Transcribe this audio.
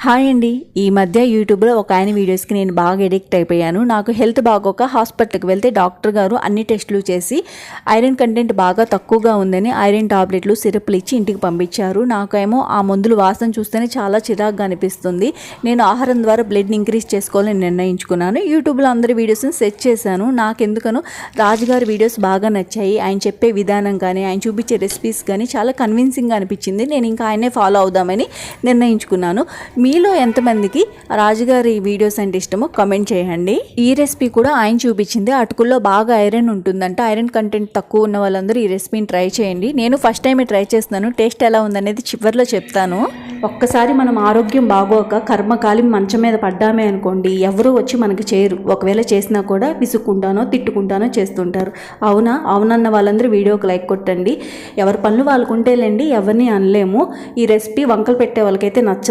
Hi అండి. ఈ మధ్య యూట్యూబ్లో ఒక ఆయన వీడియోస్కి నేను బాగా ఎడిక్ట్ అయిపోయాను. నాకు హెల్త్ బాగోక హాస్పిటల్కి వెళ్తే డాక్టర్ గారు అన్ని టెస్టులు చేసి ఐరన్ కంటెంట్ బాగా తక్కువగా ఉందని ఐరన్ టాబ్లెట్లు సిరప్లు ఇచ్చి ఇంటికి పంపించారు. నాకేమో ఆ మందులు వాసన చూస్తేనే చాలా చిరాగ్గా అనిపిస్తుంది. నేను ఆహారం ద్వారా బ్లడ్ని ఇంక్రీజ్ చేసుకోవాలని నిర్ణయించుకున్నాను. యూట్యూబ్లో అందరి వీడియోస్ని సెర్చ్ చేశాను. నాకెందుకనో రాజుగారి వీడియోస్ బాగా నచ్చాయి. ఆయన చెప్పే విధానం కానీ ఆయన చూపించే రెసిపీస్ కానీ చాలా కన్విన్సింగ్గా అనిపించింది. నేను ఇంకా ఆయనే ఫాలో అవుదామని నిర్ణయించుకున్నాను. మీలో ఎంతమందికి రాజుగారి వీడియోస్ అంటే ఇష్టమో కమెంట్ చేయండి. ఈ రెసిపీ కూడా ఆయన చూపించింది. అటుకుల్లో బాగా ఐరన్ ఉంటుందంట. ఐరన్ కంటెంట్ తక్కువ ఉన్న వాళ్ళందరూ ఈ రెసిపీని ట్రై చేయండి. నేను ఫస్ట్ టైం ట్రై చేస్తున్నాను. టేస్ట్ ఎలా ఉందనేది చివరిలో చెప్తాను. ఒక్కసారి మనం ఆరోగ్యం బాగోక కర్మకాలి మంచం మీద పడ్డామే అనుకోండి, ఎవరు వచ్చి మనకి చేయరు. ఒకవేళ చేసినా కూడా విసుక్కుంటానో తిట్టుకుంటానో చేస్తుంటారు. అవునన్న వాళ్ళందరూ వీడియోకి లైక్ కొట్టండి. ఎవరి పనులు వాళ్ళకుంటేలేండి, ఎవరిని అనలేము. ఈ రెసిపీ వంకలు పెట్టే వాళ్ళకైతే నచ్చదు.